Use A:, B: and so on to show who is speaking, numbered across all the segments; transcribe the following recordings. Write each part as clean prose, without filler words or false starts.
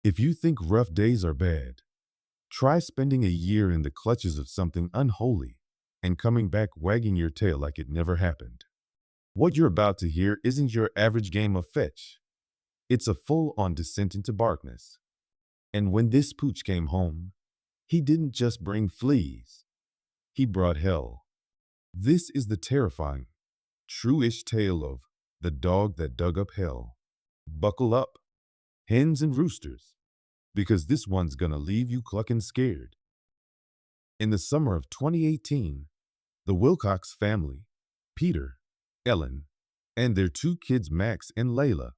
A: If you think rough days are bad, try spending a year in the clutches of something unholy and coming back wagging your tail like it never happened. What you're about to hear isn't your average game of fetch. It's a full-on descent into darkness. And when this pooch came home, he didn't just bring fleas, he brought hell. This is the terrifying, true-ish tale of the dog that dug up hell. Buckle up, hens and roosters, because this one's gonna leave you clucking scared. In the summer of 2018, the Wilcox family, Peter, Ellen, and their two kids Max and Layla,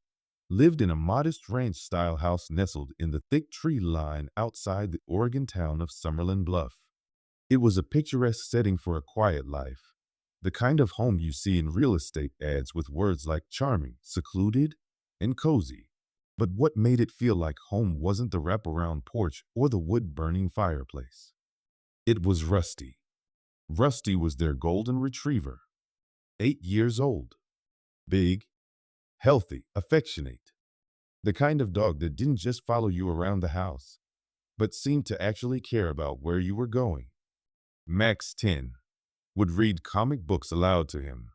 A: lived in a modest ranch-style house nestled in the thick tree line outside the Oregon town of Summerlin Bluff. It was a picturesque setting for a quiet life, the kind of home you see in real estate ads with words like charming, secluded, and cozy. But what made it feel like home wasn't the wraparound porch or the wood-burning fireplace. It was Rusty. Rusty was their golden retriever, 8 years old, big, healthy, affectionate. The kind of dog that didn't just follow you around the house, but seemed to actually care about where you were going. Max, 10, would read comic books aloud to him.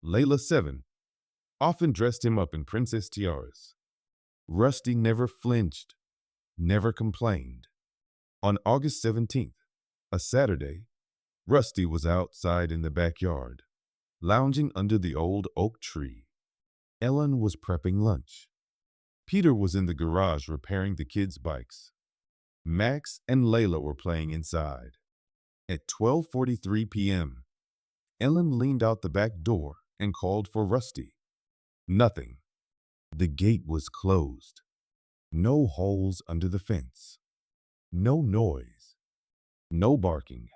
A: Layla, 7, often dressed him up in princess tiaras. Rusty never flinched, never complained. On August 17th, a Saturday, Rusty was outside in the backyard, lounging under the old oak tree. Ellen was prepping lunch. Peter was in the garage repairing the kids' bikes. Max and Layla were playing inside. At 12:43 p.m., Ellen leaned out the back door and called for Rusty. Nothing. The gate was closed. No holes under the fence. No noise. No barking.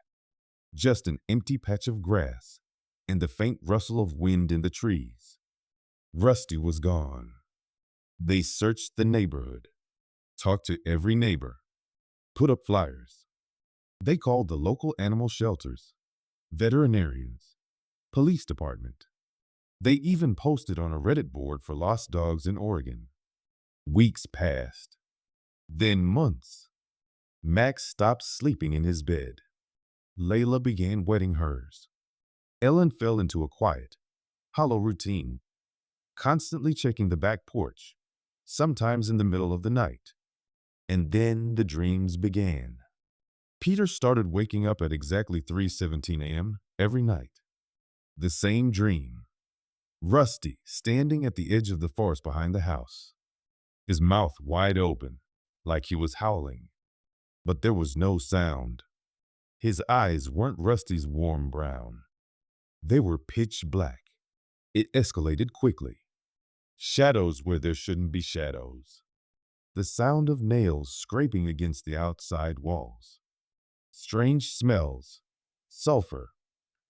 A: Just an empty patch of grass and the faint rustle of wind in the trees. Rusty was gone. They searched the neighborhood, talked to every neighbor, put up flyers. They called the local animal shelters, veterinarians, police department. They even posted on a Reddit board for lost dogs in Oregon. Weeks passed, then months. Max stopped sleeping in his bed. Layla began wetting hers. Ellen fell into a quiet, hollow routine, constantly checking the back porch, sometimes in the middle of the night. And then the dreams began. Peter started waking up at exactly 3:17 a.m. every night. The same dream. Rusty standing at the edge of the forest behind the house, his mouth wide open, like he was howling. But there was no sound. His eyes weren't Rusty's warm brown. They were pitch black. It escalated quickly. Shadows where there shouldn't be shadows. The sound of nails scraping against the outside walls. Strange smells. Sulfur.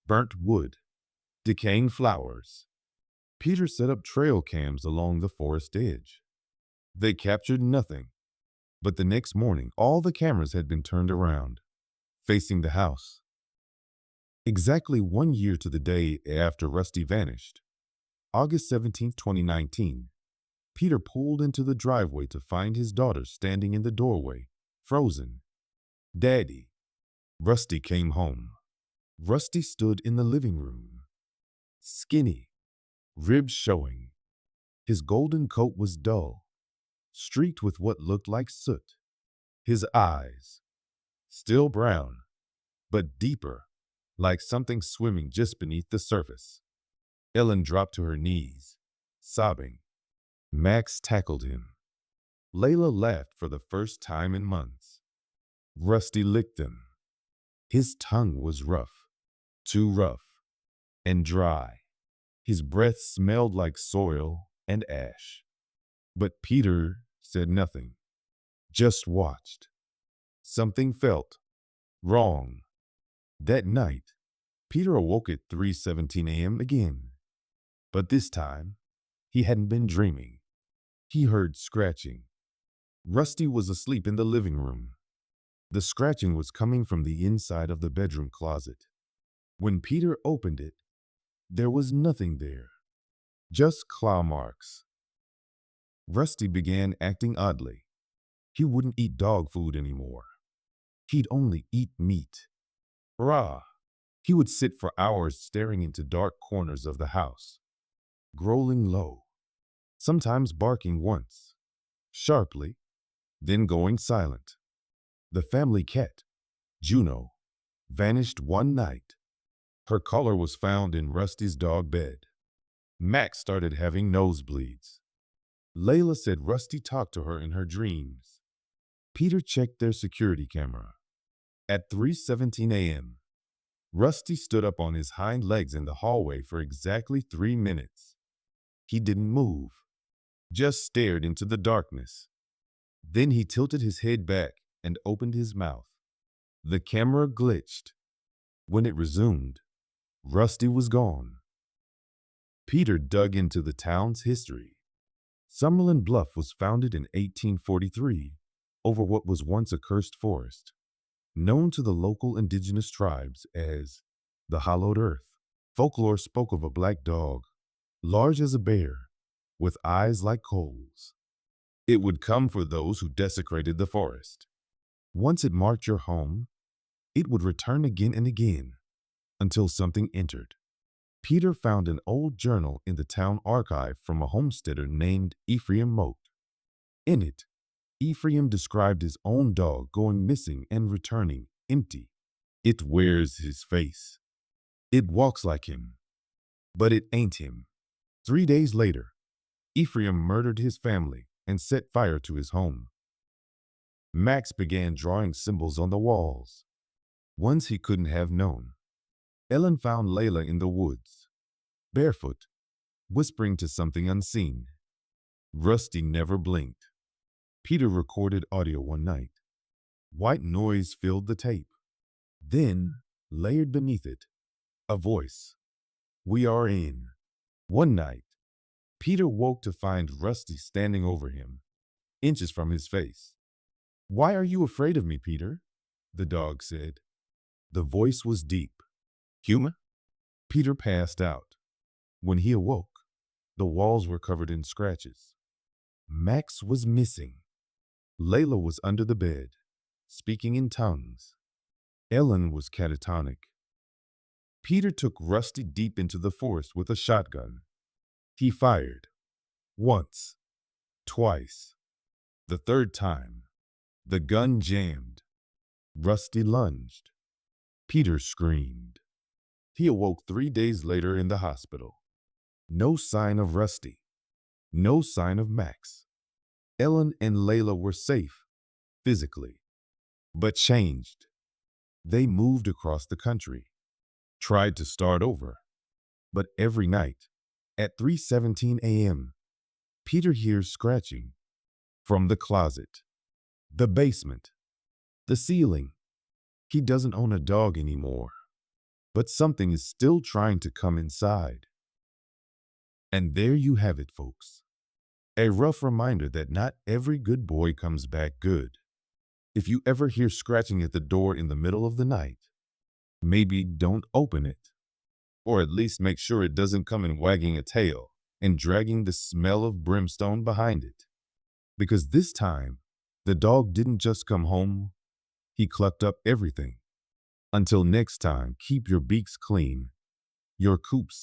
A: Burnt wood. Decaying flowers. Peter set up trail cams along the forest edge. They captured nothing. But the next morning, all the cameras had been turned around, facing the house. Exactly 1 year to the day after Rusty vanished, August 17, 2019, Peter pulled into the driveway to find his daughter standing in the doorway, frozen. "Daddy." Rusty came home. Rusty stood in the living room, skinny, ribs showing. His golden coat was dull, streaked with what looked like soot. His eyes, still brown, but deeper, like something swimming just beneath the surface. Ellen dropped to her knees, sobbing. Max tackled him. Layla laughed for the first time in months. Rusty licked them. His tongue was rough, too rough, and dry. His breath smelled like soil and ash. But Peter said nothing, just watched. Something felt wrong. That night, Peter awoke at 3:17 a.m. again. But this time, he hadn't been dreaming. He heard scratching. Rusty was asleep in the living room. The scratching was coming from the inside of the bedroom closet. When Peter opened it, there was nothing there, just claw marks. Rusty began acting oddly. He wouldn't eat dog food anymore. He'd only eat meat. Raw. He would sit for hours staring into dark corners of the house, growling low, sometimes barking once, sharply, then going silent. The family cat, Juno, vanished one night. Her collar was found in Rusty's dog bed. Max started having nosebleeds. Layla said Rusty talked to her in her dreams. Peter checked their security camera. At 3:17 a.m., Rusty stood up on his hind legs in the hallway for exactly 3 minutes. He didn't move, just stared into the darkness. Then he tilted his head back and opened his mouth. The camera glitched. When it resumed, Rusty was gone. Peter dug into the town's history. Summerlin Bluff was founded in 1843 over what was once a cursed forest, known to the local indigenous tribes as the Hollowed Earth. Folklore spoke of a black dog, large as a bear, with eyes like coals. It would come for those who desecrated the forest. Once it marked your home, it would return again and again until something entered. Peter found an old journal in the town archive from a homesteader named Ephraim Moat. In it, Ephraim described his own dog going missing and returning empty. It wears his face. It walks like him, but it ain't him. 3 days later, Ephraim murdered his family and set fire to his home. Max began drawing symbols on the walls, ones he couldn't have known. Ellen found Layla in the woods, barefoot, whispering to something unseen. Rusty never blinked. Peter recorded audio one night. White noise filled the tape. Then, layered beneath it, a voice. We are in. One night, Peter woke to find Rusty standing over him, inches from his face. Why are you afraid of me, Peter? The dog said. The voice was deep. Human? Peter passed out. When he awoke, the walls were covered in scratches. Max was missing. Layla was under the bed, speaking in tongues. Ellen was catatonic. Peter took Rusty deep into the forest with a shotgun. He fired. Once. Twice. The third time, the gun jammed. Rusty lunged. Peter screamed. He awoke 3 days later in the hospital. No sign of Rusty. No sign of Max. Ellen and Layla were safe, physically, but changed. They moved across the country, tried to start over. But every night, at 3:17 a.m., Peter hears scratching from the closet, the basement, the ceiling. He doesn't own a dog anymore, but something is still trying to come inside. And there you have it, folks. A rough reminder that not every good boy comes back good. If you ever hear scratching at the door in the middle of the night, maybe don't open it. Or at least make sure it doesn't come in wagging a tail and dragging the smell of brimstone behind it. Because this time, the dog didn't just come home, he clucked up everything. Until next time, keep your beaks clean, your coops